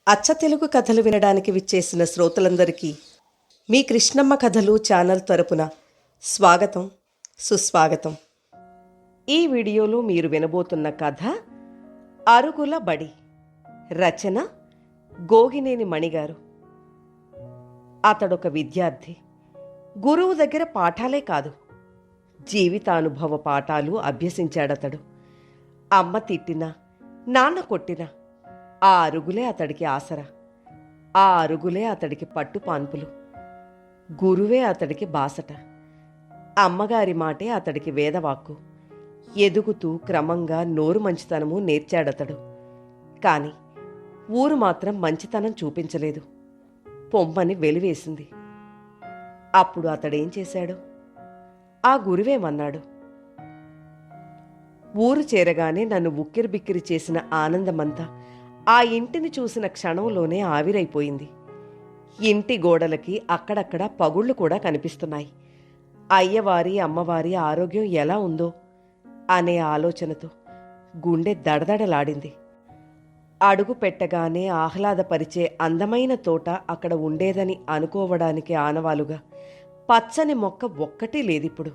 అచ్చ తెలుగు కథలు వినడానికి విచ్చేసిన శ్రోతలందరికీ మీ కృష్ణమ్మ కథలు ఛానల్ తరపున స్వాగతం, సుస్వాగతం. ఈ వీడియోలో మీరు వినబోతున్న కథ అరుగుల బడి. రచన గోగినేని మణిగారు. అతడొక విద్యార్థి. గురువు దగ్గర పాఠాలే కాదు, జీవితానుభవ పాఠాలు అభ్యసించాడతడు. అమ్మ తిట్టినా, నాన్న కొట్టినా ఆ అరుగులే అతడికి ఆసరా. ఆ అరుగులే అతడికి పట్టుపాన్పులు. గురువే అతడికి బాసట. అమ్మగారి మాటే అతడికి వేదవాక్కు. ఎదుగుతూ క్రమంగా నోరు మంచితనము నేర్చాడతడు. కాని ఊరు మాత్రం మంచితనం చూపించలేదు. పొమ్మని వెలివేసింది. అప్పుడు అతడేం చేశాడు? ఆ గురువేమన్నాడు? ఊరు చేరగానే నన్ను ఉక్కిరిబిక్కిరి చేసిన ఆనందమంతా ఆ ఇంటిని చూసిన క్షణంలోనే ఆవిరైపోయింది. ఇంటి గోడలకి అక్కడక్కడ పగుళ్ళు కూడా కనిపిస్తున్నాయి. అయ్యవారి అమ్మవారి ఆరోగ్యం ఎలా ఉందో అనే ఆలోచనతో గుండె దడదడలాడింది. అడుగు పెట్టగానే ఆహ్లాదపరిచే అందమైన తోట అక్కడ ఉండేదని అనుకోవడానికి ఆనవాలుగా పచ్చని మొక్క ఒక్కటీ లేదిప్పుడు.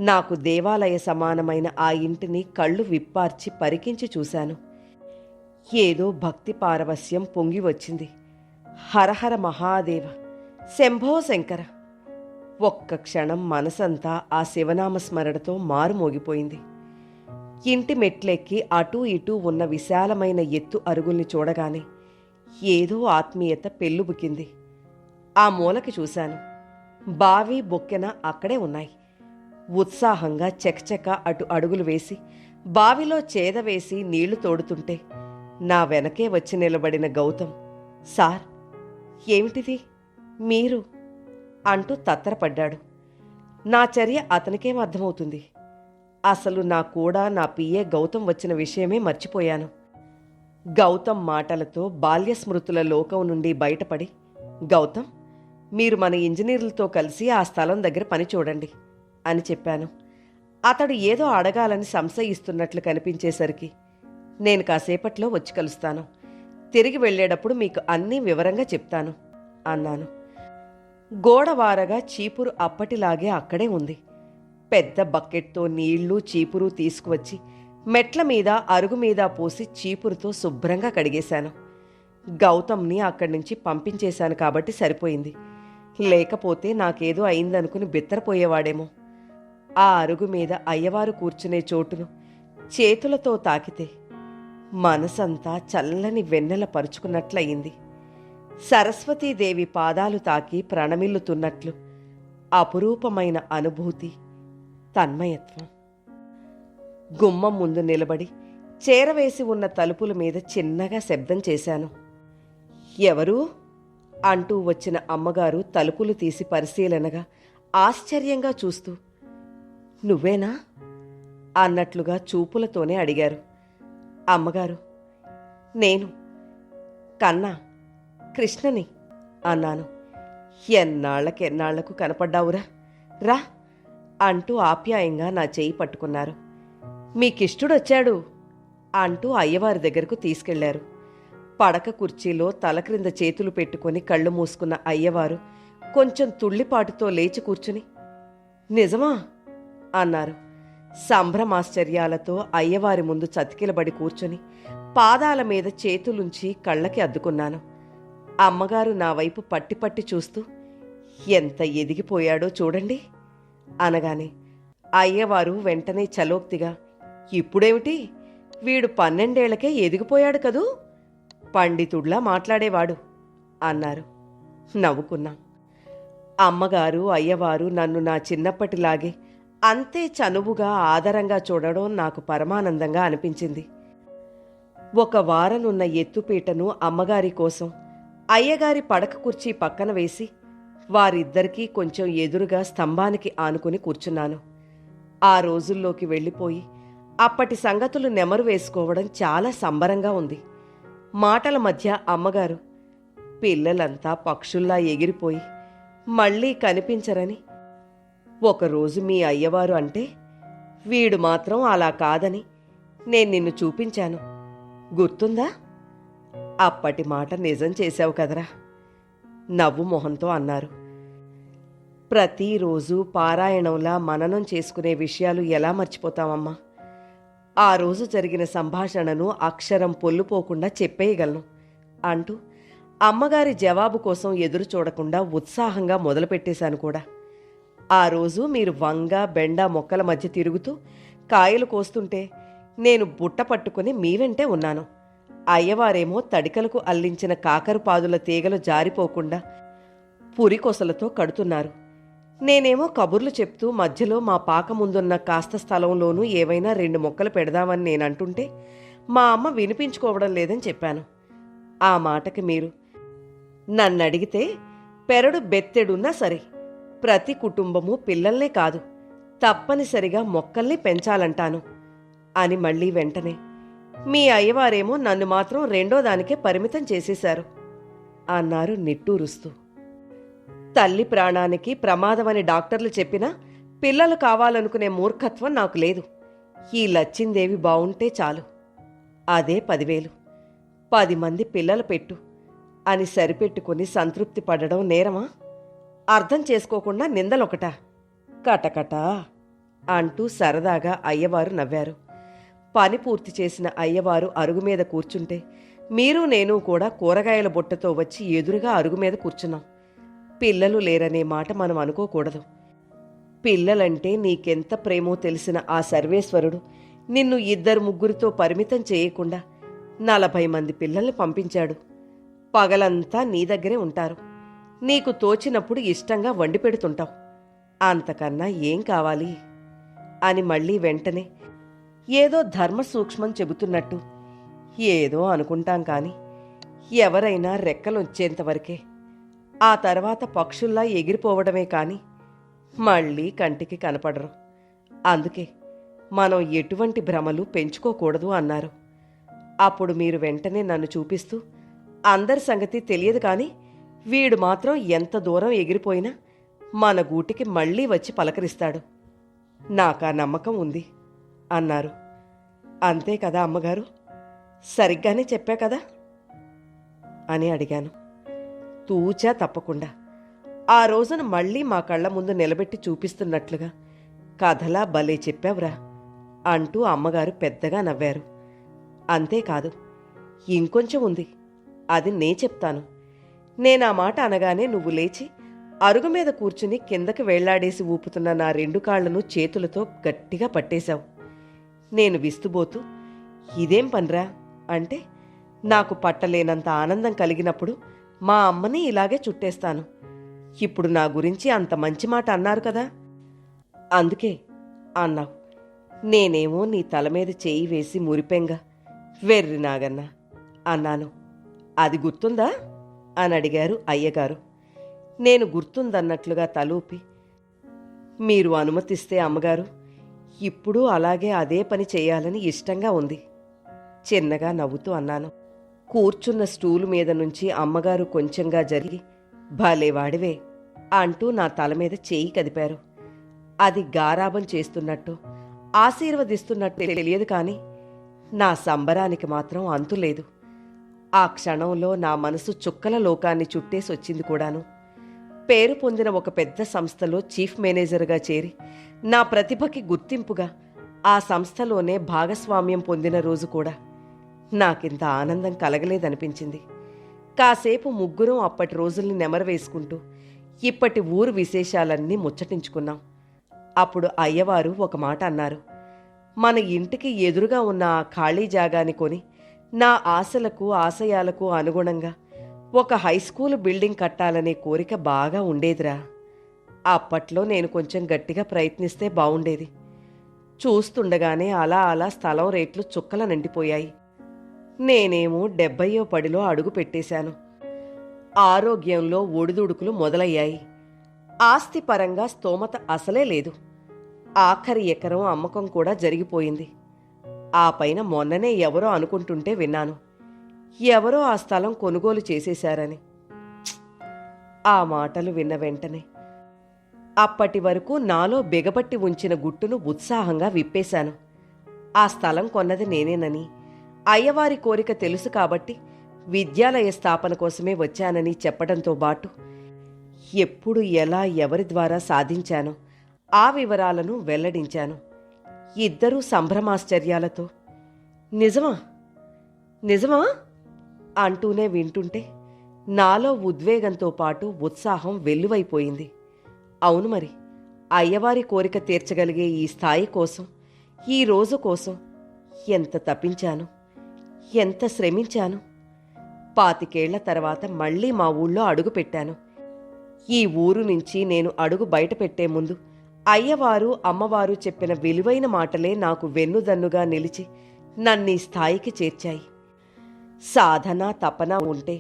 నాకు దేవాలయ సమానమైన ఆ ఇంటిని కళ్ళు విప్పార్చి పరికించి చూశాను. ఏదో భక్తి పారవస్యం పొంగి వచ్చింది. హరహర మహాదేవ, శంభో శంకర. ఒక్క క్షణం మనసంతా ఆ శివనామస్మరణతో మారుమోగిపోయింది. ఇంటి మెట్లెక్కి అటూ ఇటూ ఉన్న విశాలమైన ఎత్తు అరుగుల్ని చూడగానే ఏదో ఆత్మీయత పెళ్ళుబుకింది. ఆ మూలకి చూశాను. బావి బొక్కెన అక్కడే ఉన్నాయి. ఉత్సాహంగా చకచక అటు అడుగులు వేసి బావిలో చేదవేసి నీళ్లు తోడుతుంటే నా వెనకే వచ్చి నిలబడిన గౌతమ్, సార్, ఏమిటిది మీరు అంటూ తత్తరపడ్డాడు. నా చర్య అతనికేం అర్థమవుతుంది? అసలు నా కూడా నా పిఏ గౌతమ్ వచ్చిన విషయమే మర్చిపోయాను. గౌతమ్ మాటలతో బాల్యస్మృతుల లోకం నుండి బయటపడి, గౌతమ్, మీరు మన ఇంజనీర్లతో కలిసి ఆ స్థలం దగ్గర పని చూడండి అని చెప్పాను. అతడు ఏదో అడగాలని సంశయిస్తున్నట్లు కనిపించేసరికి, నేను కాసేపట్లో వచ్చి కలుస్తాను, తిరిగి వెళ్ళేటప్పుడు మీకు అన్నీ వివరంగా చెప్తాను అన్నాను. గోడవారగా చీపురు అప్పటిలాగే అక్కడే ఉంది. పెద్ద బకెట్తో నీళ్లు చీపురు తీసుకువచ్చి మెట్ల మీద అరుగు మీద పోసి చీపురుతో శుభ్రంగా కడిగేశాను. గౌతమ్ని అక్కడి నుంచి పంపించేశాను కాబట్టి సరిపోయింది. లేకపోతే నాకేదో అయిందనుకుని బిత్తరపోయేవాడేమో. ఆ అరుగు మీద అయ్యవారు కూర్చునే చోటును చేతులతో తాకితే మనసంతా చల్లని వెన్నెల పరుచుకున్నట్లయింది. సరస్వతీదేవి పాదాలు తాకి ప్రణమిల్లుతున్నట్లు అపురూపమైన అనుభూతి, తన్మయత్వం. గుమ్మం ముందు నిలబడి చేరవేసి ఉన్న తలుపుల మీద చిన్నగా శబ్దం చేశాను. ఎవరు అంటూ వచ్చిన అమ్మగారు తలుపులు తీసి పరిశీలనగా ఆశ్చర్యంగా చూస్తూ, నువ్వేనా అన్నట్లుగా చూపులతోనే అడిగారు. అమ్మగారు, నేను కన్నా, కృష్ణని అన్నాను. ఎన్నాళ్లకు కనపడ్డావురా, రా అంటూ ఆప్యాయంగా నా చేయి పట్టుకున్నారు. మీకిష్టుడొచ్చాడు అంటూ అయ్యవారి దగ్గరకు తీసుకెళ్లారు. పడక కుర్చీలో తల క్రింద చేతులు పెట్టుకుని కళ్ళు మూసుకున్న అయ్యవారు కొంచెం తుళ్ళిపాటుతో లేచి కూర్చుని, నిజమా అన్నారు. సంభ్రమాశ్చర్యాలతో అయ్యవారి ముందు చతికిలబడి కూర్చొని పాదాల మీద చేతులుంచి కళ్ళకి అద్దుకున్నాను. అమ్మగారు నా వైపు పట్టి పట్టి చూస్తూ, ఎంత ఎదిగిపోయాడో చూడండి అనగానే అయ్యవారు వెంటనే చలోక్తిగా, ఇప్పుడేమిటి, వీడు 12 ఏళ్లకే ఎదిగిపోయాడు కదూ, పండితుడ్లా మాట్లాడేవాడు అన్నారు. నవ్వుకున్నాం. అమ్మగారు అయ్యవారు నన్ను నా చిన్నప్పటిలాగే అంతే చనువుగా ఆదరంగా చూడడం నాకు పరమానందంగా అనిపించింది. ఒక వారనున్న ఎత్తుపీటను అమ్మగారి కోసం అయ్యగారి పడక కుర్చీ పక్కన వేసి వారిద్దరికీ కొంచెం ఎదురుగా స్తంభానికి ఆనుకుని కూర్చున్నాను. ఆ రోజుల్లోకి వెళ్ళిపోయి అప్పటి సంగతులు నెమరు వేసుకోవడం చాలా సంబరంగా ఉంది. మాటల మధ్య అమ్మగారు, పిల్లలంతా పక్షుల్లా ఎగిరిపోయి మళ్ళీ కనిపించరని ఒకరోజు మీ అయ్యవారు అంటే, వీడు మాత్రం అలా కాదని నేను నిన్ను చూపించాను, గుర్తుందా అప్పటి మాట నిజం చేశావు కదరా నవ్వు మొహంతో అన్నారు. ప్రతిరోజు పారాయణంలా మననం చేసుకునే విషయాలు ఎలా మర్చిపోతామమ్మా? ఆ రోజు జరిగిన సంభాషణను అక్షరం పొల్లుపోకుండా చెప్పేయగలను అంటూ అమ్మగారి జవాబు కోసం ఎదురు చూడకుండా ఉత్సాహంగా మొదలుపెట్టేశాను కూడా. ఆ రోజు మీరు వంగ బెండ మొక్కల మధ్య తిరుగుతూ కాయలు కోస్తుంటే నేను బుట్ట పట్టుకుని మీ వెంటే ఉన్నాను. అయ్యవారేమో తడికలకు అల్లించిన కాకరపాదుల తీగలు జారిపోకుండా పురికొసలతో కడుతున్నారు. నేనేమో కబుర్లు చెప్తూ మధ్యలో మా పాక ముందున్న కాస్త స్థలంలోనూ ఏవైనా 2 మొక్కలు పెడదామని నేనంటుంటే మా అమ్మ వినిపించుకోవడం లేదని చెప్పాను. ఆ మాటకి మీరు నన్నడిగితే పెరడు బెత్తెడున్నా సరే ప్రతి కుటుంబము పిల్లల్నే కాదు తప్పనిసరిగా మొక్కల్ని పెంచాలంటాను అని మళ్ళీ వెంటనే మీ అయ్యవారేమో నన్ను మాత్రం 2వ దానికే పరిమితం చేసేశారు అన్నారు నిట్టూరుస్తూ. తల్లి ప్రాణానికి ప్రమాదమని డాక్టర్లు చెప్పినా పిల్లలు కావాలనుకునే మూర్ఖత్వం నాకు లేదు. ఈ లచ్చిందేవి బావుంటే చాలు, అదే 10,000, 10 మంది పిల్లలు పెట్టు అని సరిపెట్టుకుని సంతృప్తి పడడం నేరమా? అర్థం చేసుకోకుండా నిందలొకటా? కటకటా అంటూ సరదాగా అయ్యవారు నవ్వారు. పని పూర్తి చేసిన అయ్యవారు అరుగు మీద కూర్చుంటే మీరు నేను కూడా కూరగాయల బుట్టతో వచ్చి ఎదురుగా అరుగు మీద కూర్చున్నాం. పిల్లలు లేరనే మాట మనం అనుకోకూడదు. పిల్లలంటే నీకెంత ప్రేమో తెలిసిన ఆ సర్వేశ్వరుడు నిన్ను 2-3తో పరిమితం చేయకుండా 40 మంది పిల్లల్ని పంపించాడు. పగలంతా నీ దగ్గరే ఉంటారు. నీకు తోచినప్పుడు ఇష్టంగా వండి పెడుతుంటావు. అంతకన్నా ఏం కావాలి అని మళ్ళీ వెంటనే ఏదో ధర్మ సూక్ష్మం చెబుతున్నట్టు ఏదో అనుకుంటాం కాని ఎవరైనా రెక్కలొచ్చేంతవరకే, ఆ తర్వాత పక్షుల్లా ఎగిరిపోవడమే కాని మళ్ళీ కంటికి కనపడరు. అందుకే మనం ఎటువంటి భ్రమలు పెంచుకోకూడదు అన్నారు. అప్పుడు మీరు వెంటనే నన్ను చూపిస్తూ అందరి సంగతి తెలియదు కాని వీడు మాత్రం ఎంత దూరం ఎగిరిపోయినా మన గూటికి మళ్ళీ వచ్చి పలకరిస్తాడు, నాకా నమ్మకం ఉంది అన్నారు. అంతే కదా అమ్మగారు? సరిగ్గానే చెప్పా కదా అని అడిగాను. తూచా తప్పకుండా. ఆ రోజున మళ్ళీ మా కళ్ళ ముందు నిలబెట్టి చూపిస్తున్నట్లుగా కథలా భలే చెప్పావురా అంటూ అమ్మగారు పెద్దగా నవ్వారు. అంతేకాదు, ఇంకొంచెం ఉంది, అది నే చెప్తాను. నేనా మాట అనగానే నువ్వు లేచి అరుగు మీద కూర్చుని కిందకి వేళ్లాడేసి ఊపుతున్న నా 2 కాళ్లను చేతులతో గట్టిగా పట్టేశావు. నేను విస్తుబోతూ ఇదేం పనిరా అంటే, నాకు పట్టలేనంత ఆనందం కలిగినప్పుడు మా అమ్మని ఇలాగే చుట్టేస్తాను. ఇప్పుడు నా గురించి అంత మంచి మాట అన్నారు కదా, అందుకే అన్నావు. నేనేమో నీ తల మీద చేయి వేసి మురిపెంగా వెర్రి నాగన్నా అన్నాను. అది గుర్తుందా అని అడిగారు అయ్యగారు. నేను గుర్తుందన్నట్లుగా తలూపి, మీరు అనుమతిస్తే అమ్మగారు, ఇప్పుడు అలాగే అదే పని చేయాలని ఇష్టంగా ఉంది చిన్నగా నవ్వుతూ అన్నాను. కూర్చున్న స్టూలు మీద నుంచి అమ్మగారు కొంచెంగా జరిగి భలేవాడివే అంటూ నా తల మీద చేయి కదిపారు. అది గారాబం చేస్తున్నట్టు ఆశీర్వదిస్తున్నట్టు తెలియదు కానీ నా సంబరానికి మాత్రం అంతులేదు. ఆ క్షణంలో నా మనసు చుక్కల లోకాన్ని చుట్టేసొచ్చింది కూడాను. పేరు పొందిన ఒక పెద్ద సంస్థలో చీఫ్ మేనేజర్గా చేరి నా ప్రతిభకి గుర్తింపుగా ఆ సంస్థలోనే భాగస్వామ్యం పొందిన రోజు కూడా నాకింత ఆనందం కలగలేదనిపించింది. కాసేపు ముగ్గురం అప్పటి రోజుల్ని నెమరవేసుకుంటూ ఇప్పటి ఊరు విశేషాలన్నీ ముచ్చటించుకున్నాం. అప్పుడు అయ్యవారు ఒక మాట అన్నారు. మన ఇంటికి ఎదురుగా ఉన్న ఆ ఖాళీ జాగాని కొని నా ఆశలకు ఆశయాలకు అనుగుణంగా ఒక హైస్కూలు బిల్డింగ్ కట్టాలనే కోరిక బాగా ఉండేదిరా. అప్పట్లో నేను కొంచెం గట్టిగా ప్రయత్నిస్తే బావుండేది. చూస్తుండగానే అలా అలా స్థలం రేట్లు చుక్కల నిండిపోయాయి. నేనేమో 70వ పడిలో అడుగు పెట్టేశాను. ఆరోగ్యంలో ఒడిదుడుకులు మొదలయ్యాయి. ఆస్తిపరంగా స్తోమత అసలే లేదు. ఆఖరి ఎకరం అమ్మకం కూడా జరిగిపోయింది. ఆ పైన మొన్ననే ఎవరో అనుకుంటుంటే విన్నాను, ఎవరో ఆ స్థలం కొనుగోలు చేసేశారని. ఆ మాటలు విన్న వెంటనే అప్పటి వరకు నాలో బిగబట్టి ఉంచిన గుట్టును ఉత్సాహంగా విప్పేశాను. ఆ స్థలం కొన్నది నేనేనని, అయ్యవారి కోరిక తెలుసు కాబట్టి విద్యాలయ స్థాపన కోసమే వచ్చానని చెప్పడంతో పాటు ఎప్పుడు ఎలా ఎవరి ద్వారా సాధించానో ఆ వివరాలను వెల్లడించాను. ఇద్దరూ సంభ్రమాశ్చర్యాలతో నిజమా నిజమా అంటూనే వింటుంటే నాలో ఉద్వేగంతో పాటు ఉత్సాహం వెల్లువైపోయింది. అవును మరి, అయ్యవారి కోరిక తీర్చగలిగే ఈ స్థాయి కోసం, ఈ రోజు కోసం ఎంత తపించాను, ఎంత శ్రమించాను. 25 ఏళ్ల తర్వాత మళ్లీ మా ఊళ్ళో అడుగుపెట్టాను. ఈ ఊరు నుంచి నేను అడుగు బయట పెట్టే ముందు అయ్యవారు అమ్మవారు చెప్పిన విలువైన మాటలే నాకు వెన్నుదన్నుగా నిలిచి నన్నీ స్థాయికి చేర్చాయి. సాధన తపన ఉంటే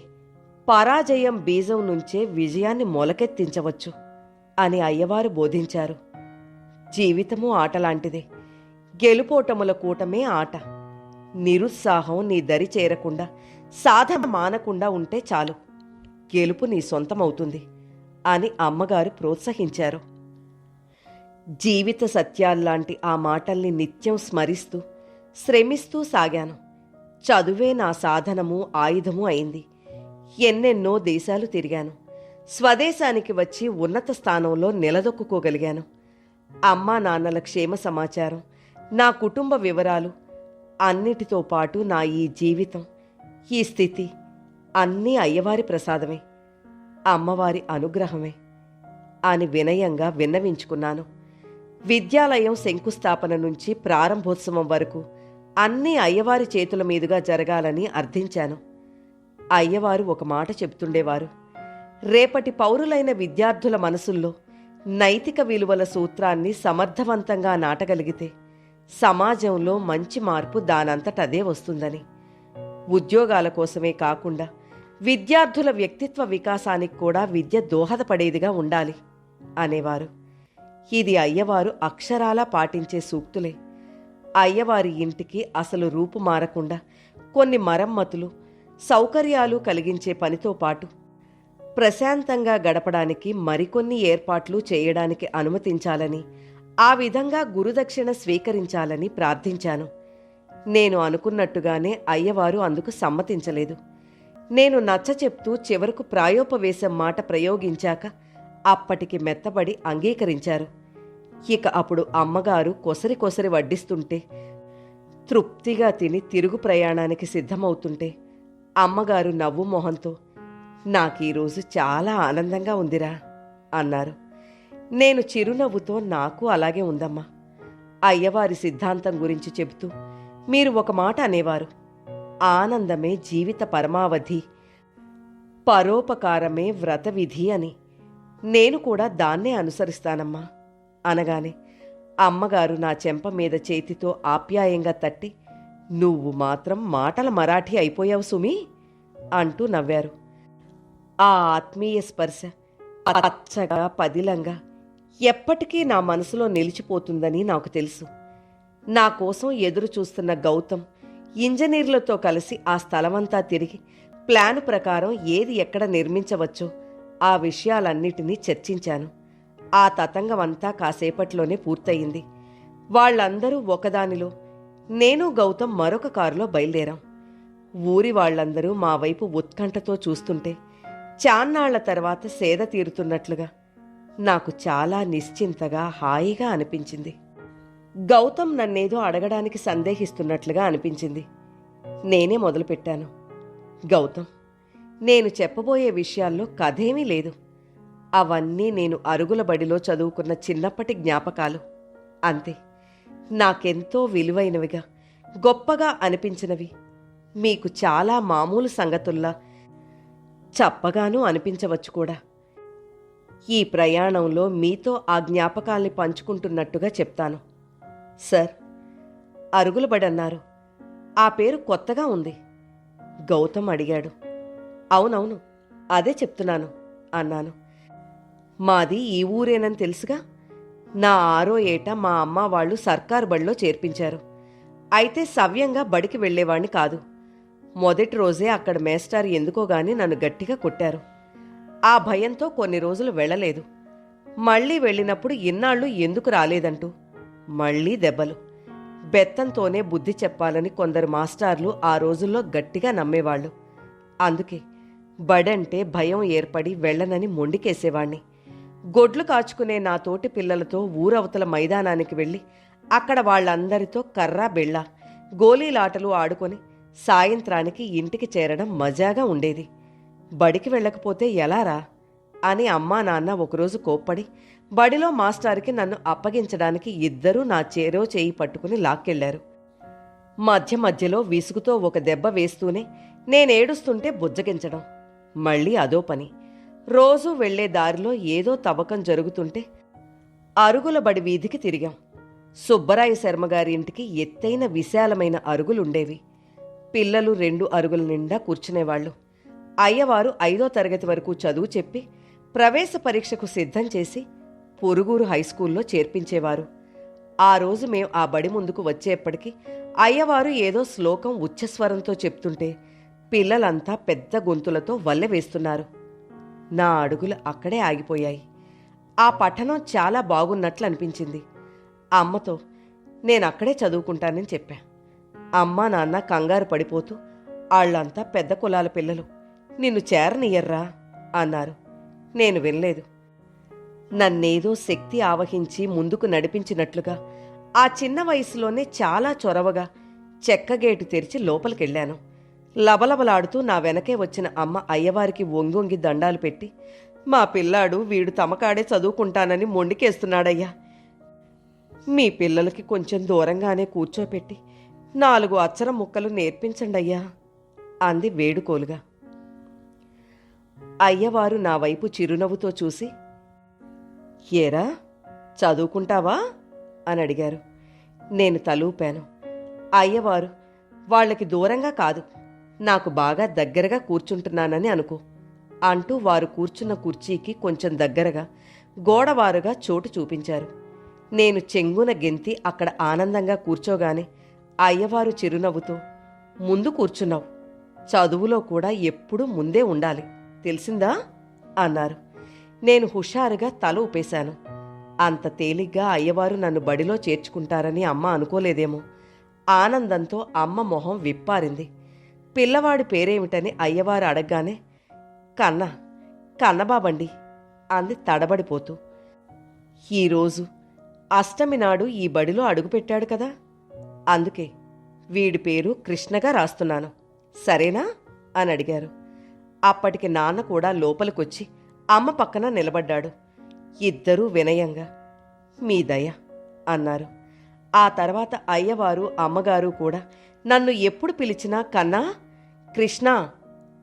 పరాజయం బీజం నుంచే విజయాన్ని మొలకెత్తించవచ్చు అని అయ్యవారు బోధించారు. జీవితము ఆటలాంటిదే. గెలుపోటముల కూటమే ఆట. నిరుత్సాహం నీ దరి చేరకుండా, సాధన మానకుండా ఉంటే చాలు, గెలుపు నీ సొంతమవుతుంది అని అమ్మగారు ప్రోత్సహించారు. జీవిత సత్యాల్లాంటి ఆ మాటల్ని నిత్యం స్మరిస్తూ శ్రమిస్తూ సాగాను. చదువే నా సాధనము ఆయుధము అయింది. ఎన్నెన్నో దేశాలు తిరిగాను. స్వదేశానికి వచ్చి ఉన్నత స్థానంలో నిలదొక్కుకోగలిగాను. అమ్మా నాన్నల క్షేమ సమాచారం, నా కుటుంబ వివరాలు, అన్నిటితో పాటు నా ఈ జీవితం, ఈ స్థితి అన్నీ అయ్యవారి ప్రసాదమే, అమ్మవారి అనుగ్రహమే అని వినయంగా విన్నవించుకున్నాను. విద్యాలయం శంకుస్థాపన నుంచి ప్రారంభోత్సవం వరకు అన్నీ అయ్యవారి చేతుల మీదుగా జరగాలని అర్థించాను. అయ్యవారు ఒక మాట చెప్తుండేవారు. రేపటి పౌరులైన విద్యార్థుల మనసుల్లో నైతిక విలువల సూత్రాన్ని సమర్థవంతంగా నాటగలిగితే సమాజంలో మంచి మార్పు దానంతటదే వస్తుందని. ఉద్యోగాల కోసమే కాకుండా విద్యార్థుల వ్యక్తిత్వ వికాసానికి కూడా విద్య దోహదపడేదిగా ఉండాలి అనేవారు. ఇది అయ్యవారు అక్షరాలా పాటించే సూక్తులే. అయ్యవారి ఇంటికి అసలు రూపు మారకుండా కొన్ని మరమ్మతులు, సౌకర్యాలు కలిగించే పనితో పాటు ప్రశాంతంగా గడపడానికి మరికొన్ని ఏర్పాట్లు చేయడానికి అనుమతించాలని, ఆ విధంగా గురుదక్షిణ స్వీకరించాలని ప్రార్థించాను. నేను అనుకున్నట్టుగానే అయ్యవారు అందుకు సమ్మతించలేదు. నేను నచ్చచెప్తూ చివరకు ప్రాయోపవేశం మాట ప్రయోగించాక అప్పటికి మెత్తబడి అంగీకరించారు. ఇక అప్పుడు అమ్మగారు కొసరి కొసరి వడ్డిస్తుంటే, తృప్తిగా తిని తిరుగు ప్రయాణానికి సిద్ధమవుతుంటే అమ్మగారు నవ్వు మొహంతో నాకీరోజు చాలా ఆనందంగా ఉందిరా అన్నారు. నేను చిరునవ్వుతో నాకు అలాగే ఉందమ్మా. అయ్యవారి సిద్ధాంతం గురించి చెబుతూ మీరు ఒక మాట అనేవారు, ఆనందమే జీవిత పరమావధి, పరోపకారమే వ్రతవిధి అని. నేను కూడా దాన్నే అనుసరిస్తానమ్మా అనగానే అమ్మగారు నా చెంప మీద చేతితో ఆప్యాయంగా తట్టి, నువ్వు మాత్రం మాటల మరాఠీ అయిపోయావు సుమీ అంటూ నవ్వారు. ఆ ఆత్మీయ స్పర్శ పచ్చగా పదిలంగా ఎప్పటికీ నా మనసులో నిలిచిపోతుందని నాకు తెలుసు. నా కోసం ఎదురు చూస్తున్న గౌతమ్ ఇంజనీర్లతో కలిసి ఆ స్థలమంతా తిరిగి ప్లాను ప్రకారం ఏది ఎక్కడ నిర్మించవచ్చో ఆ విషయాలన్నిటినీ చర్చించాను. ఆ తతంగమంతా కాసేపట్లోనే పూర్తయింది. వాళ్లందరూ ఒకదానిలో, నేను గౌతమ్ మరొక కారులో బయలుదేరాం. ఊరి వాళ్లందరూ మా వైపు ఉత్కంఠతో చూస్తుంటే చాన్నాళ్ల తర్వాత సేద తీరుతున్నట్లుగా నాకు చాలా నిశ్చింతగా హాయిగా అనిపించింది. గౌతమ్ నన్నేదో అడగడానికి సందేహిస్తున్నట్లుగా అనిపించింది. నేనే మొదలుపెట్టాను. గౌతమ్, నేను చెప్పబోయే విషయాల్లో కథేమీ లేదు. అవన్నీ నేను అరుగుల బడిలో చదువుకున్న చిన్నప్పటి జ్ఞాపకాలు అంతే. నాకెంతో విలువైనవిగా, గొప్పగా అనిపించినవి. మీకు చాలా మామూలు సంగతుల్లా చప్పగానూ అనిపించవచ్చు కూడా. ఈ ప్రయాణంలో మీతో ఆ జ్ఞాపకాల్ని పంచుకుంటున్నట్టుగా చెప్తాను. సార్, అరుగులబడన్నారు, ఆ పేరు కొత్తగా ఉంది గౌతమ్ అడిగాడు. అవునవును, అదే చెప్తున్నాను అన్నాను. మాది ఈ ఊరేనని తెలుసుగా. నా 6వ ఏట మా అమ్మ వాళ్ళు సర్కారు బడిలో చేర్పించారు. అయితే సవ్యంగా బడికి వెళ్లేవాణ్ణి కాదు. మొదటి రోజే అక్కడ మేస్టారు ఎందుకోగాని నన్ను గట్టిగా కొట్టారు. ఆ భయంతో కొన్ని రోజులు వెళ్ళలేదు. మళ్లీ వెళ్ళినప్పుడు ఇన్నాళ్ళు ఎందుకు రాలేదంటూ మళ్లీ దెబ్బలు. బెత్తంతోనే బుద్ధి చెప్పాలని కొందరు మాస్టార్లు ఆ రోజుల్లో గట్టిగా నమ్మేవాళ్లు. అందుకే బడంటే భయం ఏర్పడి వెళ్ళనని మొండికేసేవాణ్ణి. గొడ్లు కాచుకునే నా తోటి పిల్లలతో ఊరవతల మైదానానికి వెళ్ళి అక్కడ వాళ్ళందరితో కర్రా బెళ్ళ గోళీలాటలు ఆడుకొని సాయంత్రానికి ఇంటికి చేరడం మజాగా ఉండేది. బడికి వెళ్ళకపోతే ఎలారా అని అమ్మా నాన్న ఒకరోజు కోప్పడి బడిలో మాస్టారుకి నన్ను అప్పగించడానికి ఇద్దరూ నా చేరో చేయి పట్టుకుని లాక్కెళ్లారు. మధ్య మధ్యలో విసుగుతో ఒక దెబ్బ వేస్తూనే నేనేడుస్తుంటే బుజ్జగించడం. మళ్ళీ అదో పని. రోజూ వెళ్లే దారిలో ఏదో తవ్వకం జరుగుతుంటే అరుగుల బడి వీధికి తిరిగాం. సుబ్బరాయ శర్మగారి ఇంటికి ఎత్తైన విశాలమైన అరుగులుండేవి. పిల్లలు 2 అరుగుల నిండా కూర్చునేవాళ్లు. అయ్యవారు 5వ తరగతి వరకు చదువు చెప్పి ప్రవేశ పరీక్షకు సిద్ధం చేసి పొరుగురు హైస్కూల్లో చేర్పించేవారు. ఆ రోజు మేం ఆ బడి ముందుకు వచ్చేప్పటికి అయ్యవారు ఏదో శ్లోకం ఉచ్చస్వరంతో చెప్తుంటే పిల్లలంతా పెద్ద గొంతులతో వల్లె వేస్తున్నారు. నా అడుగులు అక్కడే ఆగిపోయాయి. ఆ పఠనం చాలా బాగున్నట్లు అనిపించింది. అమ్మతో నేనక్కడే చదువుకుంటానని చెప్పా. అమ్మా నాన్న కంగారు పడిపోతూ ఆళ్లంతా పెద్ద కులాల పిల్లలు, నిన్ను చేరనియ్యర్రా అన్నారు. నేను వినలేదు. నన్నేదో శక్తి ఆవహించి ముందుకు నడిపించినట్లుగా ఆ చిన్న వయసులోనే చాలా చొరవగా చెక్కగేటు తెరిచి లోపలికెళ్లాను. లబలబలాడుతూ నా వెనకే వచ్చిన అమ్మ అయ్యవారికి వంగొంగి దండాలు పెట్టి, మా పిల్లాడు వీడు తమకాడే చదువుకుంటానని మొండికేస్తున్నాడయ్యా, మీ పిల్లలకి కొంచెం దూరంగానే కూర్చోపెట్టి 4 అక్షరం ముక్కలు నేర్పించండయ్యా అంది వేడుకోలుగా. అయ్యవారు నా వైపు చిరునవ్వుతో చూసి, ఏరా చదువుకుంటావా అని అడిగారు. నేను తలూపాను. అయ్యవారు, వాళ్ళకి దూరంగా కాదు, నాకు బాగా దగ్గరగా కూర్చుంటున్నానని అనుకో అంటూ వారు కూర్చున్న కుర్చీకి కొంచెం దగ్గరగా గోడవారుగా చోటు చూపించారు. నేను చెంగున గెంతి అక్కడ ఆనందంగా కూర్చోగానే అయ్యవారు చిరునవ్వుతో, ముందు కూర్చున్నావు, చదువులో కూడా ఎప్పుడూ ముందే ఉండాలి, తెలిసిందా అన్నారు. నేను హుషారుగా తల ఊపేశాను. అంత తేలిగ్గా అయ్యవారు నన్ను బడిలో చేర్చుకుంటారని అమ్మ అనుకోలేదేమో. ఆనందంతో అమ్మ మొహం విప్పారింది. పిల్లవాడి పేరేమిటని అయ్యవారు అడగగానే, కన్నబాబండి అంది తడబడిపోతూ. ఈరోజు అష్టమి నాడు ఈ బడిలో అడుగుపెట్టాడు కదా, అందుకే వీడి పేరు కృష్ణగా రాస్తున్నాను, సరేనా అని అడిగారు. అప్పటికి నాన్న కూడా లోపలికొచ్చి అమ్మ పక్కన నిలబడ్డాడు. ఇద్దరూ వినయంగా మీ దయ అన్నారు. ఆ తర్వాత అయ్యవారు అమ్మగారు కూడా నన్ను ఎప్పుడు పిలిచినా కన్నా, కృష్ణ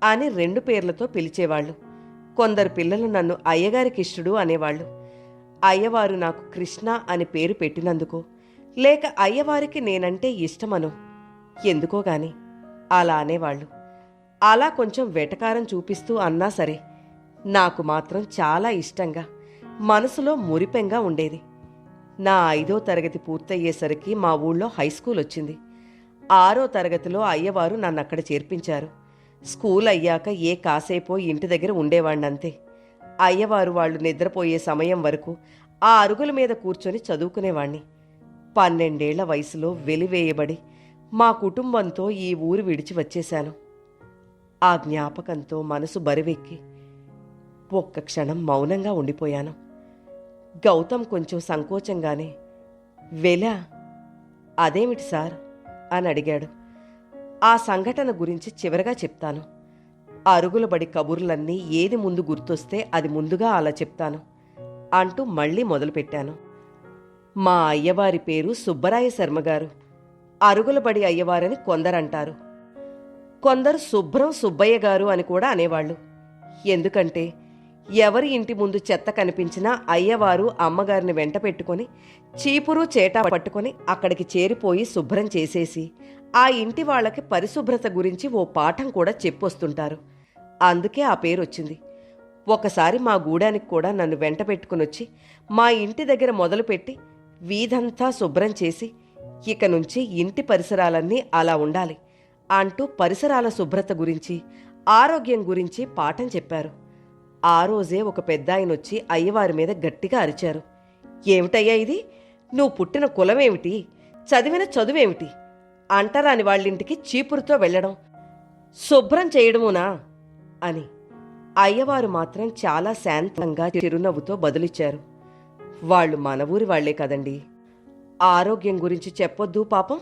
అని 2 పేర్లతో పిలిచేవాళ్లు. కొందరు పిల్లలు నన్ను అయ్యగారికిష్టుడు అనేవాళ్లు. అయ్యవారు నాకు కృష్ణ అని పేరు పెట్టినందుకో లేక అయ్యవారికి నేనంటే ఇష్టమనో ఎందుకో గాని అలా అనేవాళ్లు. అలా కొంచెం వెటకారం చూపిస్తూ అన్నా సరే నాకు మాత్రం చాలా ఇష్టంగా, మనసులో మురిపెంగా ఉండేది. నా 5వ తరగతి పూర్తయ్యేసరికి మా ఊళ్ళో హైస్కూల్ వచ్చింది. 6వ తరగతిలో అయ్యవారు నన్నక్కడ చేర్పించారు. స్కూల్ అయ్యాక ఏ కాసేపో ఇంటి దగ్గర ఉండేవాణ్ణంతే. అయ్యవారు వాళ్ళు నిద్రపోయే సమయం వరకు ఆ అరుగుల మీద కూర్చొని చదువుకునేవాణ్ణి. 12 ఏళ్ల వయసులో వెలివేయబడి మా కుటుంబంతో ఈ ఊరు విడిచి వచ్చేశాను. ఆ జ్ఞాపకంతో మనసు బరువెక్కి ఒక్క క్షణం మౌనంగా ఉండిపోయాను. గౌతమ్ కొంచెం సంకోచంగానే, వెలా అదేమిటి సార్ అని అడిగాడు. ఆ సంఘటన గురించి చివరగా చెప్తాను. అరుగుల బడి కబుర్లన్నీ ఏది ముందు గుర్తొస్తే అది ముందుగా అలా చెప్తాను అంటూ మళ్ళీ మొదలుపెట్టాను. మా అయ్యవారి పేరు సుబ్బరాయ శర్మగారు. అరుగుల బడి అయ్యవారని కొందరంటారు. కొందరు శుభ్రం సుబ్బయ్య గారు అని కూడా అనేవాళ్లు. ఎందుకంటే ఎవరి ఇంటి ముందు చెత్త కనిపించినా అయ్యవారు అమ్మగారిని వెంట పెట్టుకుని చీపురు చేటా పట్టుకొని అక్కడికి చేరిపోయి శుభ్రం చేసేసి ఆ ఇంటి వాళ్లకి పరిశుభ్రత గురించి ఓ పాఠం కూడా చెప్పొస్తుంటారు. అందుకే ఆ పేరొచ్చింది. ఒకసారి మా గూడానికి కూడా నన్ను వెంట పెట్టుకునొచ్చి మా ఇంటి దగ్గర మొదలుపెట్టి వీధంతా శుభ్రం చేసి, ఇక నుంచి ఇంటి పరిసరాలన్నీ అలా ఉండాలి అంటూ పరిసరాల శుభ్రత గురించి, ఆరోగ్యం గురించి పాఠం చెప్పారు. ఆ రోజే ఒక పెద్దాయనొచ్చి అయ్యవారి మీద గట్టిగా అరిచారు. ఏమిటయ్యా ఇది? నువ్వు పుట్టిన కులమేమిటి? చదివిన చదువేమిటి? అంటరాని వాళ్ళింటికి చీపురుతో వెళ్లడం, శుభ్రం చేయడమునా అని. అయ్యవారు మాత్రం చాలా శాంతంగా చిరునవ్వుతో బదులిచ్చారు. వాళ్ళు మన ఊరి వాళ్లే కదండి. ఆరోగ్యం గురించి చెప్పొద్దు పాపం.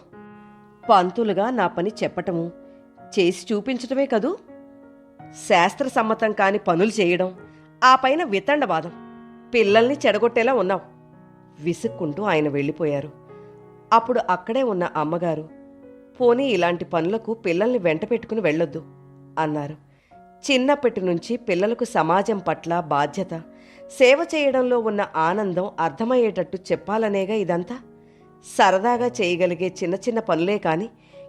పంతులుగా నా పని చెప్పటము, చేసి చూపించటమే కదూ. శాస్త్రసమ్మతం కాని పనులు చేయడం, ఆ పైన వితండవాదం. పిల్లల్ని చెడగొట్టేలా ఉన్నావు. విసుక్కుంటూ ఆయన వెళ్ళిపోయారు. అప్పుడు అక్కడే ఉన్న అమ్మగారు, పోనీ ఇలాంటి పనులకు పిల్లల్ని వెంట పెట్టుకుని వెళ్ళొద్దు అన్నారు. చిన్నప్పటి నుంచి పిల్లలకు సమాజం పట్ల బాధ్యత, సేవ చేయడంలో ఉన్న ఆనందం అర్థమయ్యేటట్టు చెప్పాలనేగా ఇదంతా. సరదాగా చేయగలిగే చిన్న చిన్న పనులే కాని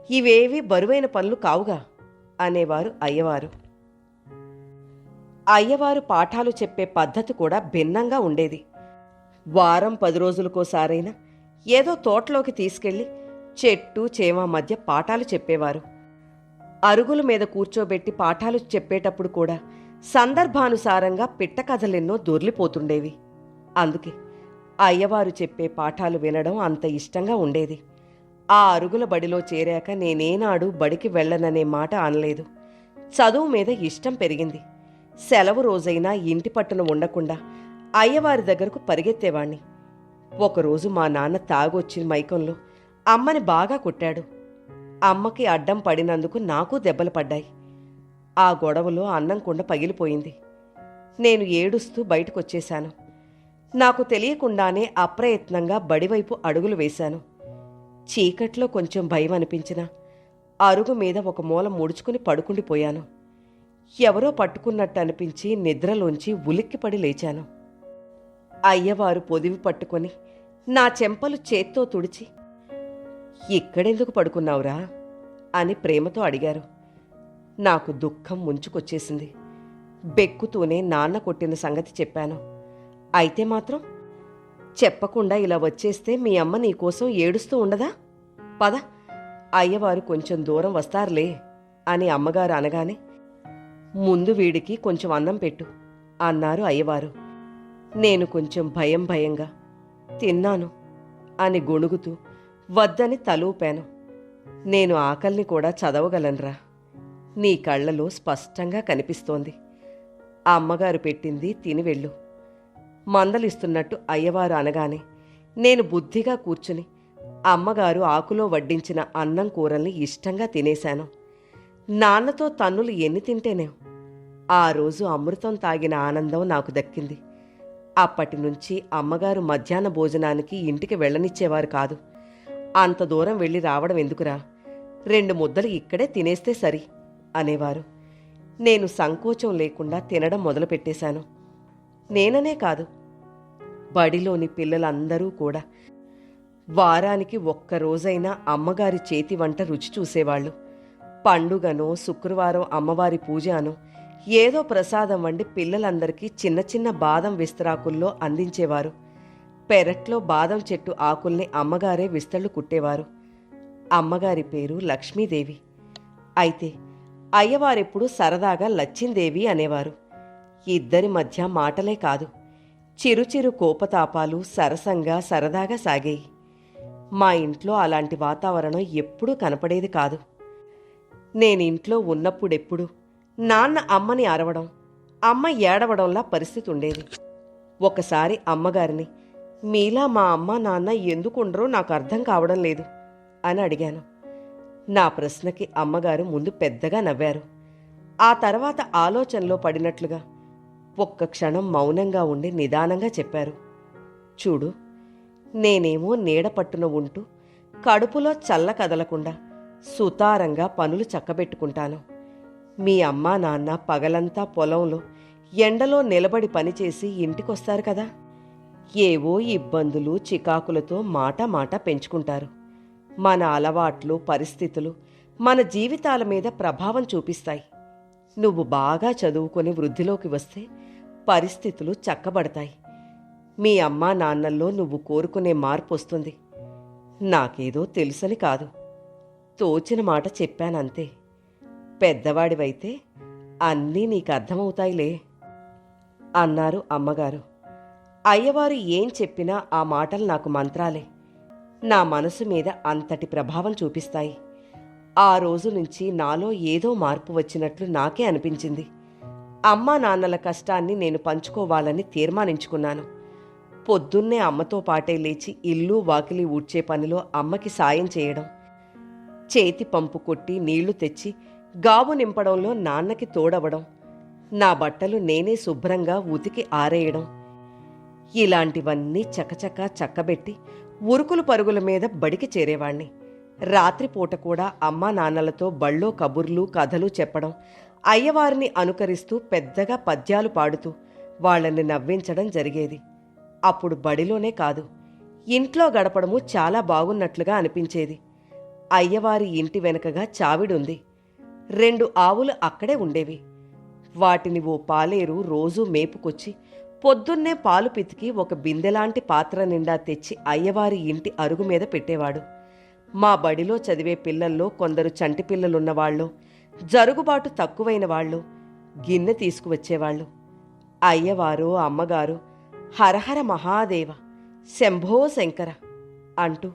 ఇవేవీ బరువైన పనులు కావుగా అనేవారు అయ్యవారు. అయ్యవారు పాఠాలు చెప్పే పద్ధతి కూడా భిన్నంగా ఉండేది. వారం 10 రోజులకోసారైనా ఏదో తోటలోకి తీసుకెళ్లి చెట్టు చేమ మధ్య పాఠాలు చెప్పేవారు. అరుగుల మీద కూర్చోబెట్టి పాఠాలు చెప్పేటప్పుడు కూడా సందర్భానుసారంగా పిట్టకథలెన్నో దొర్లిపోతుండేవి. అందుకే అయ్యవారు చెప్పే పాఠాలు వినడం అంత ఇష్టంగా ఉండేది. ఆ అరుగుల బడిలో చేరాక నేనేనాడు బడికి వెళ్ళననే మాట అనలేదు. చదువు మీద ఇష్టం పెరిగింది. సెలవు రోజైనా ఇంటి పట్టున ఉండకుండా అయ్యవారి దగ్గరకు పరిగెత్తేవాణ్ణి. ఒకరోజు మా నాన్న తాగొచ్చిన మైకంలో అమ్మని బాగా కొట్టాడు. అమ్మకి అడ్డం పడినందుకు నాకు దెబ్బలు పడ్డాయి. ఆ గొడవలో అన్నం కుండ పగిలిపోయింది. నేను ఏడుస్తూ బయటకొచ్చేశాను. నాకు తెలియకుండానే అప్రయత్నంగా బడివైపు అడుగులు వేశాను. చీకట్లో కొంచెం భయం అనిపించినా అరుగు మీద ఒక మూల ముడుచుకుని పడుకుండిపోయాను. ఎవరో పట్టుకున్నట్టు అనిపించి నిద్రలోంచి ఉలిక్కిపడి లేచాను. అయ్యవారు పొదివి పట్టుకొని నా చెంపలు చేత్తో తుడిచి, ఇక్కడెందుకు పడుకున్నావురా అని ప్రేమతో అడిగారు. నాకు దుఃఖం ముంచుకొచ్చేసింది. బెక్కుతూనే నాన్న కొట్టిన సంగతి చెప్పాను. అయితే మాత్రం చెప్పకుండా ఇలా వచ్చేస్తే మీ అమ్మ నీకోసం ఏడుస్తూ ఉండదా? పద, అయ్యవారు కొంచెం దూరం వస్తారులే అని అమ్మగారు అనగానే, ముందు వీడికి కొంచెం అన్నం పెట్టు అన్నారు అయ్యవారు. నేను కొంచెం భయంగా తిన్నాను అని గొణుగుతూ వద్దని తలూపాను. నేను ఆకలిని కూడా చదవగలనురా. నీ కళ్ళలో స్పష్టంగా కనిపిస్తోంది. ఆ అమ్మగారు పెట్టింది తిని వెళ్ళు మందలిస్తున్నట్టు అయ్యవారు అనగానే నేను బుద్ధిగా కూర్చుని అమ్మగారు ఆకులో వడ్డించిన అన్నం కూరల్ని ఇష్టంగా తినేశాను. నాన్నతో తన్నులు ఎన్ని తింటేనే ఆ రోజు అమృతం తాగిన ఆనందం నాకు దక్కింది. అప్పటి నుంచి అమ్మగారు మధ్యాహ్న భోజనానికి ఇంటికి వెళ్ళనిచ్చేవారు కాదు. అంత దూరం వెళ్ళి రావడం ఎందుకురా, 2 ముద్దలు ఇక్కడే తినేస్తే సరి అనేవారు. నేను సంకోచం లేకుండా తినడం మొదలుపెట్టేశాను. నేననే కాదు, బడిలోని పిల్లలందరూ కూడా వారానికి ఒక్కరోజైనా అమ్మగారి చేతి వంట రుచి చూసేవాళ్ళు. పండుగనో శుక్రవారం అమ్మవారి పూజ అనో ఏదో ప్రసాదం వండి పిల్లలందరికీ చిన్న చిన్న బాదం విస్తరాకుల్లో అందించేవారు. పెరట్లో బాదం చెట్టు ఆకుల్ని అమ్మగారే విస్తళ్ళు కుట్టేవారు. అమ్మగారి పేరు లక్ష్మీదేవి. అయితే అయ్యవారెప్పుడు సరదాగా లచ్చిందేవి అనేవారు. ఇద్దరి మధ్య మాటలే కాదు, చిరుచిరు కోపతాపాలు సరసంగా సరదాగా సాగాయి. మా ఇంట్లో అలాంటి వాతావరణం ఎప్పుడూ కనపడేది కాదు. నేనింట్లో ఉన్నప్పుడెప్పుడు నాన్న అమ్మని అరవడం, అమ్మ ఏడవడంలా పరిస్థితి ఉండేది. ఒకసారి అమ్మగారిని, మీలా మా అమ్మ నాన్న ఎందుకుండరో నాకు అర్థం కావడం లేదు అని అడిగాను. నా ప్రశ్నకి అమ్మగారు ముందు పెద్దగా నవ్వారు. ఆ తర్వాత ఆలోచనలో పడినట్లుగా ఒక్క క్షణం మౌనంగా ఉండి నిదానంగా చెప్పారు. చూడు, నేనేమో నీడ పట్టున ఉంటూ కడుపులో చల్ల కదలకుండా సుతారంగా పనులు చక్కబెట్టుకుంటాను. మీ అమ్మా నాన్న పగలంతా పొలంలో ఎండలో నిలబడి పనిచేసి ఇంటికొస్తారు కదా, ఏవో ఇబ్బందులు చికాకులతో మాట పెంచుకుంటారు. మన అలవాట్లు పరిస్థితులు మన జీవితాల మీద ప్రభావం చూపిస్తాయి. నువ్వు బాగా చదువుకొని వృద్ధిలోకి వస్తే పరిస్థితులు చక్కబడతాయి. మీ అమ్మా నాన్నల్లో నువ్వు కోరుకునే మార్పు వస్తుంది. నాకేదో తెలుసని కాదు, తోచిన మాట చెప్పానంతే. పెద్దవాడివైతే అన్నీ నీకు అర్థమవుతాయిలే అన్నారు అమ్మగారు. అయ్యవారు ఏం చెప్పినా ఆ మాటలు నాకు మంత్రాలే. నా మనసు మీద అంతటి ప్రభావం చూపిస్తాయి. ఆ రోజు నుంచి నాలో ఏదో మార్పు వచ్చినట్లు నాకే అనిపించింది. అమ్మా నాన్నల కష్టాన్ని నేను పంచుకోవాలని తీర్మానించుకున్నాను. పొద్దున్నే అమ్మతో పాటే లేచి ఇల్లు వాకిలి ఊడ్చే పనిలో అమ్మకి సాయం చేయడం, చేతి పంపు కొట్టి నీళ్లు తెచ్చి గాబు నింపడంలో నాన్నకి తోడవడం, నా బట్టలు నేనే శుభ్రంగా ఉతికి ఆరేయడం, ఇలాంటివన్నీ చకచకా చక్కబెట్టి ఉరుకులు పరుగుల మీద బడికి చేరేవాణ్ణి. రాత్రిపూట కూడా అమ్మా నాన్నలతో బళ్ళో కబుర్లు కథలు చెప్పడం, అయ్యవారిని అనుకరిస్తూ పెద్దగా పద్యాలు పాడుతూ వాళ్ళని నవ్వించడం జరిగేది. అప్పుడు బడిలోనే కాదు, ఇంట్లో గడపడము చాలా బాగున్నట్లుగా అనిపించేది. అయ్యవారి ఇంటి వెనకగా చావిడుంది. 2 ఆవులు అక్కడే ఉండేవి. వాటిని ఓ పాలేరు రోజూ మేపుకొచ్చి పొద్దున్నే పాలు పితికి ఒక బిందెలాంటి పాత్ర నిండా తెచ్చి అయ్యవారి ఇంటి అరుగు మీద పెట్టేవాడు. మా బడిలో చదివే పిల్లల్లో కొందరు చంటి పిల్లలున్నవాళ్ళు, జరుగుబాటు తక్కువైన వాళ్ళు గిన్నె తీసుకువచ్చేవాళ్ళు. అయ్యవారు అమ్మగారు హరహర మహాదేవ, శంభో శంకర అంటూ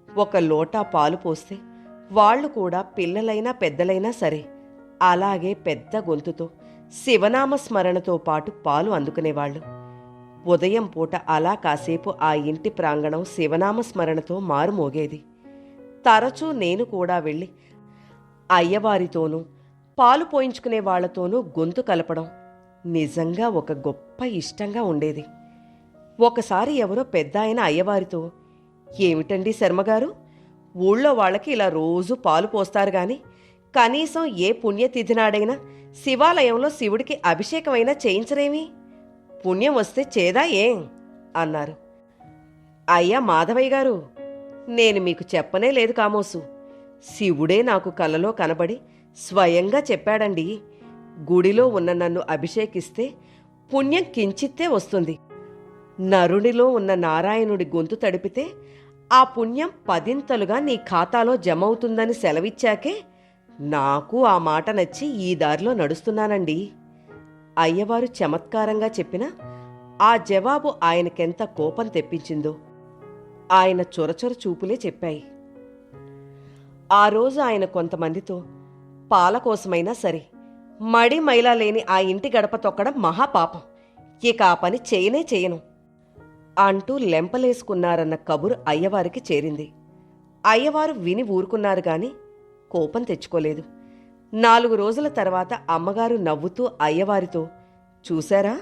ఒక లోటా పాలు పోస్తే వాళ్ళు కూడా పిల్లలైనా పెద్దలైనా సరే అలాగే పెద్ద గొంతుతో శివనామ స్మరణతో పాటు పాలు అందుకునేవాళ్ళు. ఉదయం పూట అలా కాసేపు ఆ ఇంటి ప్రాంగణం శివనామ స్మరణతో మారుమోగేది. తరచూ నేను కూడా వెళ్ళి అయ్యవారితోనూ పాలు పోయించుకునే వాళ్లతోనూ గొంతు కలపడం నిజంగా ఒక గొప్ప ఇష్టంగా ఉండేది. ఒకసారి ఎవరో పెద్ద ఆయన అయ్యవారితో, ఏమిటండి శర్మగారు, ఊళ్ళో వాళ్ళకి ఇలా రోజు పాలు పోస్తారు గాని కనీసం ఏ పుణ్యతిథి నాడైనా శివాలయంలో శివుడికి అభిషేకమైనా చేయించరేమి? పుణ్యం వస్తే చేదా ఏం అన్నారు. అయ్యా మాధవయ్య గారు, నేను మీకు చెప్పనే లేదు కామోసు. శివుడే నాకు కలలో కనబడి స్వయంగా చెప్పాడండి, గుడిలో ఉన్న నన్ను అభిషేకిస్తే పుణ్యం కించిత్తే వస్తుంది. నరునిలో ఉన్న నారాయణుడి గొంతు తడిపితే ఆ పుణ్యం 10ంతలుగా నీ ఖాతాలో జమవుతుందని సెలవిచ్చాకే నాకు ఆ మాట నచ్చి ఈ దారిలో నడుస్తున్నానండి. అయ్యవారు చమత్కారంగా చెప్పినా ఆ జవాబు ఆయనకెంత కోపం తెప్పించిందో ఆయన చొరచొర చూపులే చెప్పాయి. ఆ రోజు ఆయన కొంతమందితో, పాల కోసమైనా సరే మడి మైలా లేని ఆ ఇంటి గడప తొక్కడం మహాపాపం, ఇక ఆ పని చేయనే చేయను అంటూ లెంపలేసుకున్నారన్న కబురు అయ్యవారికి చేరింది. అయ్యవారు విని ఊరుకున్నారు గాని కోపం తెచ్చుకోలేదు. 4 రోజుల తర్వాత అమ్మగారు నవ్వుతూ అయ్యవారితో, చూశారా,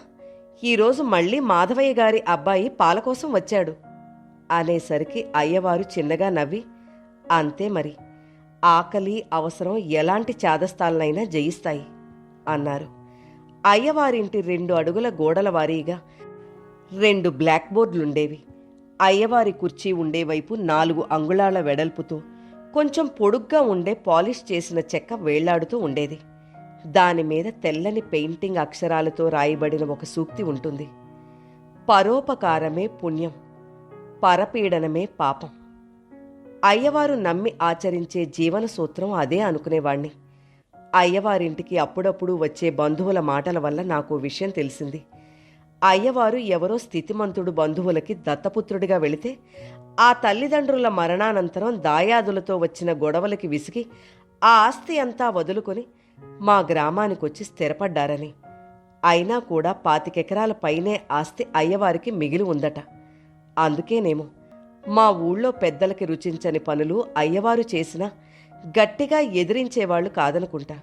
ఈరోజు మళ్ళీ మాధవయ్య గారి అబ్బాయి పాల కోసం వచ్చాడు అనేసరికి అయ్యవారు చిన్నగా నవ్వి, అంతే మరి, ఆకలి అవసరం ఎలాంటి చాదస్తాలనైనా జయిస్తాయి అన్నారు. అయ్యవారింటి 2 అడుగుల గోడల వారీగా 2 బ్లాక్ బోర్డులుండేవి. అయ్యవారి కుర్చీ ఉండేవైపు 4 అంగుళాల వెడల్పుతో కొంచెం పొడుగ్గా ఉండే పాలిష్ చేసిన చెక్క వేళ్లాడుతూ ఉండేది. దానిమీద తెల్లని పెయింటింగ్ అక్షరాలతో రాయబడిన ఒక సూక్తి ఉంటుంది. పరోపకారమే పుణ్యం, పరపీడనమే పాపం. అయ్యవారు నమ్మి ఆచరించే జీవన సూత్రం అదే అనుకునేవాణ్ణి. అయ్యవారింటికి అప్పుడప్పుడు వచ్చే బంధువుల మాటల వల్ల నాకు విషయం తెలిసింది. అయ్యవారు ఎవరో స్థితిమంతుడు బంధువులకి దత్తపుత్రుడిగా వెళితే ఆ తల్లిదండ్రుల మరణానంతరం దాయాదులతో వచ్చిన గొడవలకి విసిగి ఆ ఆస్తి అంతా వదులుకొని మా గ్రామానికొచ్చి స్థిరపడ్డారని. అయినా కూడా 25 ఎకరాల పైనే ఆస్తి అయ్యవారికి మిగిలి ఉందట. అందుకేనేమో మా ఊళ్ళో పెద్దలకి రుచించని పనులు అయ్యవారు చేసినా గట్టిగా ఎదిరించేవాళ్లు కాదనుకుంటా.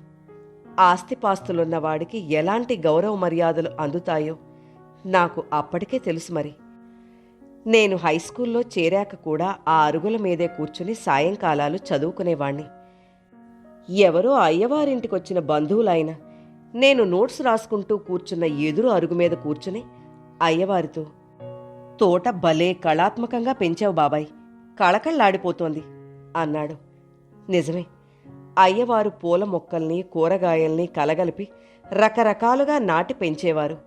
ఆస్తిపాస్తులున్నవాడికి ఎలాంటి గౌరవ మర్యాదలు అందుతాయో నాకు అప్పటికే తెలుసు. మరి నేను హైస్కూల్లో చేరాక కూడా ఆ అరుగుల మీదే కూర్చుని సాయంకాలాలు చదువుకునేవాణ్ణి. ఎవరో అయ్యవారింటికొచ్చిన బంధువులైనా నేను నోట్స్ రాసుకుంటూ కూర్చున్న ఎదురు అరుగు మీద కూర్చుని అయ్యవారితో, తోట భలే కళాత్మకంగా పెంచావు బాబాయ్, కళకళ్ళాడిపోతోంది అన్నాడు. నిజమే, అయ్యవారు పూల మొక్కల్ని కూరగాయల్ని కలగలిపి రకరకాలుగా నాటి పెంచేవారు.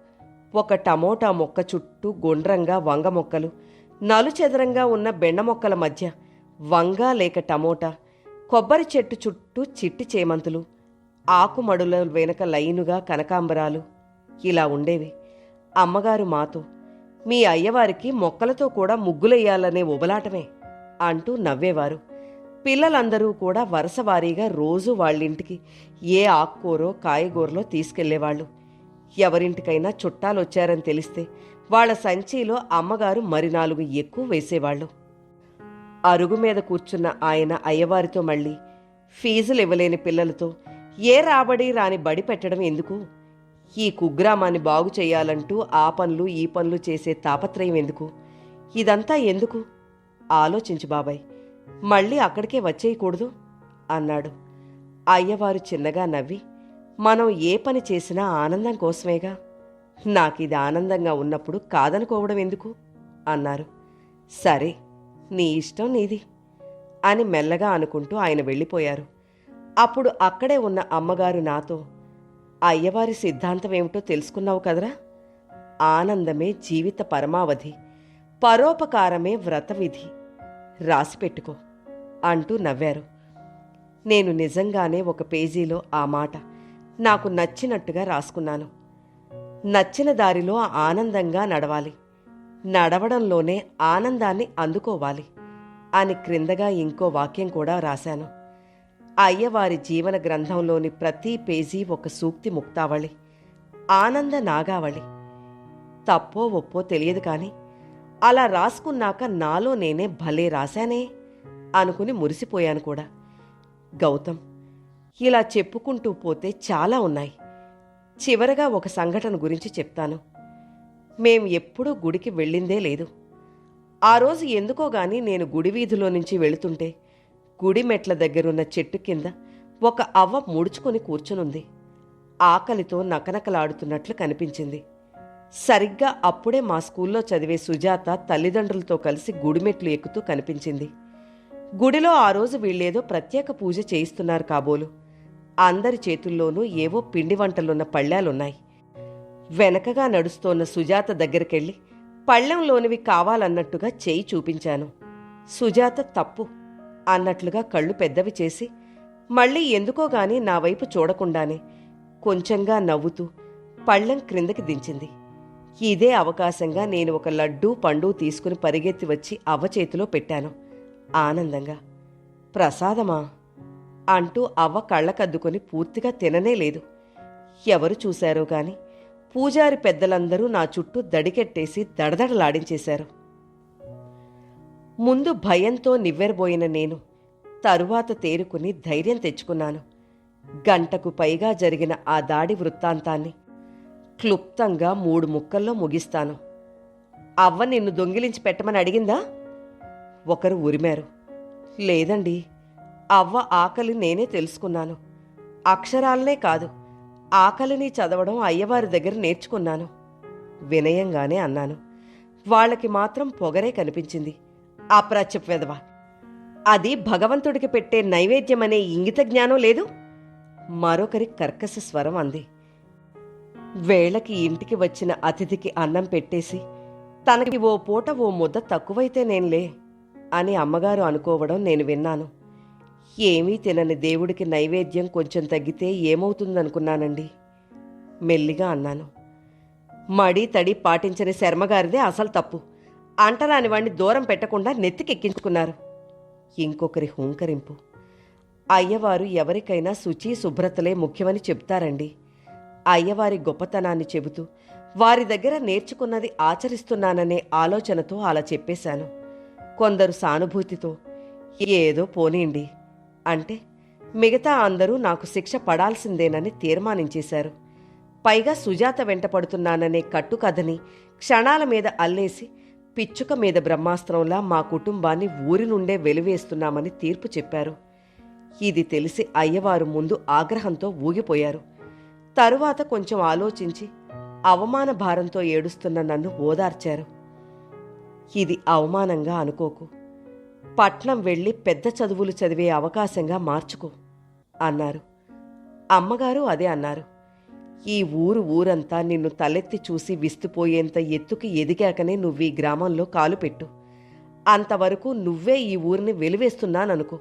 ఒక టమోటా మొక్క చుట్టూ గుండ్రంగా వంగ మొక్కలు, నలుచెదరంగా ఉన్న బెండ మొక్కల మధ్య వంగ లేక టమోటా, కొబ్బరి చెట్టు చుట్టూ చిట్టి చేమంతులు, ఆకుమడుల వెనక లైనుగా కనకాంబరాలు ఇలా ఉండేవి. అమ్మగారు మాతో, మీ అయ్యవారికి మొక్కలతో కూడా ముగ్గులెయ్యాలనే ఉబలాటమే అంటూ నవ్వేవారు. పిల్లలందరూ కూడా వరుసవారీగా రోజు వాళ్ళింటికి ఏ ఆకుకూరో కాయగూరలో తీసుకెళ్లేవాళ్లు. ఎవరింటికైనా చుట్టాలొచ్చారని తెలిస్తే వాళ్ళ సంచిలో అమ్మగారు మరి 4 ఎక్కువ వేసేవాళ్ళు. అరుగు మీద కూర్చున్న ఆయన అయ్యవారితో మళ్ళీ ఫీజులు ఇవ్వలేని పిల్లలతో ఏ రాబడి రాని బడి పెట్టడం ఎందుకు? ఈ కుగ్రామాన్ని బాగు చేయాలంటూ ఆ పనులు ఈ పనులు చేసే తాపత్రయం ఎందుకు? ఇదంతా ఎందుకు? ఆలోచించు బాబాయ్, మళ్ళీ అక్కడికే వచ్చేయకూడదు అన్నాడు. అయ్యవారు చిన్నగా నవ్వి, మనం ఏ పని చేసినా ఆనందం కోసమేగా, నాకిది ఆనందంగా ఉన్నప్పుడు కాదనుకోవడం ఎందుకు అన్నారు. సరే, నీ ఇష్టం నీది అని మెల్లగా అనుకుంటూ ఆయన వెళ్ళిపోయారు. అప్పుడు అక్కడే ఉన్న అమ్మగారు నాతో, అయ్యవారి సిద్ధాంతం ఏమిటో తెలుసుకున్నావు కదరా, ఆనందమే జీవిత పరమావధి, పరోపకారమే వ్రతవిధి, రాసిపెట్టుకో అంటూ నవ్వారు. నేను నిజంగానే ఒక పేజీలో ఆ మాట నాకు నచ్చినట్టుగా రాసుకున్నాను. నచ్చిన దారిలో ఆనందంగా నడవాలి, నడవడంలోనే ఆనందాన్ని అందుకోవాలి అని క్రిందగా ఇంకో వాక్యం కూడా రాశాను. అయ్యవారి జీవన గ్రంథంలోని ప్రతి పేజీ ఒక సూక్తి ముక్తావళి, ఆనంద నాగావళి. తప్పో ఒప్పో తెలియదు కానీ అలా రాసుకున్నాక నాలో నేనే భలే రాశానే అనుకుని మురిసిపోయాను కూడా. గౌతమ్, ఇలా చెప్పుకుంటూ పోతే చాలా ఉన్నాయి. చివరగా ఒక సంఘటన గురించి చెప్తాను. మేం ఎప్పుడూ గుడికి వెళ్ళిందే లేదు. ఆ రోజు ఎందుకోగాని నేను గుడి వీధిలో నుంచి వెళుతుంటే గుడి మెట్ల దగ్గరున్న చెట్టు కింద ఒక అవ్వ ముడుచుకొని కూర్చునుంది. ఆకలితో నకనకలాడుతున్నట్లు కనిపించింది. సరిగ్గా అప్పుడే మా స్కూల్లో చదివే సుజాత తల్లిదండ్రులతో కలిసి గుడిమెట్లు ఎక్కుతూ కనిపించింది. గుడిలో ఆ రోజు వీళ్ళేదో ప్రత్యేక పూజ చేయిస్తున్నారు కాబోలు. అందరి చేతుల్లోనూ ఏవో పిండి వంటలున్న పళ్ళాలున్నాయి. వెనకగా నడుస్తోన్న సుజాత దగ్గరికెళ్ళి పళ్ళెంలోనివి కావాలన్నట్టుగా చేయి చూపించాను. సుజాత తప్పు అన్నట్లుగా కళ్ళు పెద్దవి చేసి మళ్ళీ ఎందుకోగాని నా వైపు చూడకుండానే కొంచెంగా నవ్వుతూ పళ్ళెం క్రిందకి దించింది. ఇదే అవకాశంగా నేను ఒక లడ్డూ పండు తీసుకుని పరిగెత్తి వచ్చి అవ్వ చేతిలో పెట్టాను ఆనందంగా. ప్రసాదమా అంటూ అవ్వ కళ్ళకద్దుకొని పూర్తిగా తిననే లేదు. ఎవరు చూశారో గాని పూజారి పెద్దలందరూ నా చుట్టూ దడికెట్టేసి దడదడలాడించేశారు. ముందు భయంతో నివ్వెరబోయిన నేను తరువాత తేరుకుని ధైర్యం తెచ్చుకున్నాను. గంటకు పైగా జరిగిన ఆ దాడి వృత్తాంతాన్ని క్లుప్తంగా 3 ముక్కల్లో ముగిస్తాను. అవ్వ నిన్ను దొంగిలించి పెట్టమని అడిగిందా? ఒకరు ఉరిమారు. లేదండి, అవ్వ ఆకలి నేనే తెలుసుకున్నాను. అక్షరాలనే కాదు, ఆకలిని చదవడం అయ్యవారి దగ్గర నేర్చుకున్నాను వినయంగానే అన్నాను. వాళ్ళకి మాత్రం పొగరే కనిపించింది. అప్రాచ్యపు వెధవ, అది భగవంతుడికి పెట్టే నైవేద్యమనే ఇంగిత జ్ఞానం లేదు. మరొకరి కర్కశ స్వరం అంది. వేళకి ఇంటికి వచ్చిన అతిథికి అన్నం పెట్టేసి తనకి ఓ పూట ఓ ముద్ద తక్కువైతే నేనులే అని అమ్మగారు అనుకోవడం నేను విన్నాను. ఏమీ తినని దేవుడికి నైవేద్యం కొంచెం తగ్గితే ఏమవుతుందనుకున్నానండి మెల్లిగా అన్నాను. మడి తడి పాటించని శర్మగారిదే అసలు తప్పు. అంటరాని వాణ్ణి దూరం పెట్టకుండా నెత్తికెక్కించుకున్నారు. ఇంకొకరి హూంకరింపు. అయ్యవారు ఎవరికైనా శుచి శుభ్రతలే ముఖ్యమని చెప్తారండి. అయ్యవారి గొప్పతనాన్ని చెబుతూ వారి దగ్గర నేర్చుకున్నది ఆచరిస్తున్నాననే ఆలోచనతో అలా చెప్పేశాను. కొందరు సానుభూతితో ఏదో పోనీండి అంటే మిగతా అందరూ నాకు శిక్ష పడాల్సిందేనని తీర్మానించేశారు. పైగా సుజాత వెంటపడుతున్నాననే కట్టుకథని క్షణాల మీద అల్లేసి పిచ్చుక మీద బ్రహ్మాస్త్రంలా మా కుటుంబాన్ని ఊరి నుండే వెలివేస్తున్నామని తీర్పు చెప్పారు. ఇది తెలిసి అయ్యవారు ముందు ఆగ్రహంతో ఊగిపోయారు. తరువాత కొంచెం ఆలోచించి అవమాన భారంతో ఏడుస్తున్న నన్ను ఓదార్చారు. ఇది అవమానంగా అనుకోకు, పట్నం వెళ్ళి పెద్ద చదువులు చదివే అవకాశంగా మార్చుకో అన్నారు. అమ్మగారు అదే అన్నారు. ఈ ఊరంతా నిన్ను తలెత్తి చూసి విస్తుపోయేంత ఎత్తుకి ఎదిగాకనే నువ్వీ గ్రామంలో కాలు పెట్టు, అంతవరకు నువ్వే ఈ ఊరిని వెలివేస్తున్నాననుకో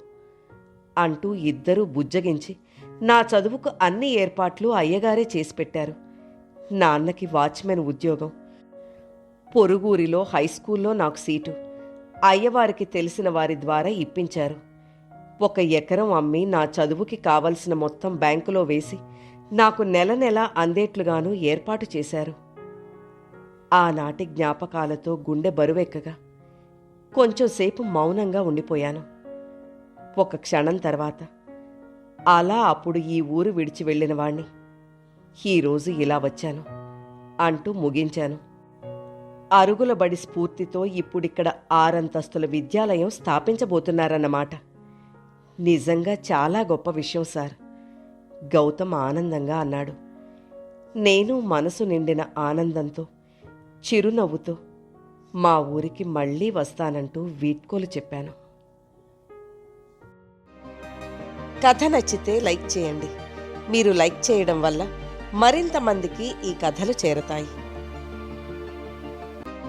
అంటూ ఇద్దరూ బుజ్జగించి నా చదువుకు అన్ని ఏర్పాట్లు అయ్యగారే చేసి పెట్టారు. నాన్నకి వాచ్మెన్ ఉద్యోగం, పొరుగురిలో హైస్కూల్లో నాకు సీటు అయ్యవారికి తెలిసిన వారి ద్వారా ఇప్పించారు. 1 ఎకరం అమ్మి నా చదువుకి కావలసిన మొత్తం బ్యాంకులో వేసి నాకు నెల నెల అందేట్లుగాను ఏర్పాటు చేశారు. ఆనాటి జ్ఞాపకాలతో గుండె బరువెక్కగా కొంచెంసేపు మౌనంగా ఉండిపోయాను. ఒక క్షణం తర్వాత అలా అప్పుడు ఈ ఊరు విడిచి వెళ్ళిన వాణ్ణి ఈరోజు ఇలా వచ్చాను అంటూ ముగించాను. అరుగుల బడి స్ఫూర్తితో ఇప్పుడిక్కడ 6 అంతస్తుల విద్యాలయం స్థాపించబోతున్నారన్నమాట. నిజంగా చాలా గొప్ప విషయం సార్, గౌతమ్ ఆనందంగా అన్నాడు. నేను మనసు నిండిన ఆనందంతో చిరునవ్వుతో మా ఊరికి మళ్ళీ వస్తానంటూ వీడ్కోలు చెప్పాను. కథ నచ్చితే లైక్ చేయండి. మీరు లైక్ చేయడం వల్ల మరింత మందికి ఈ కథలు చేరతాయి.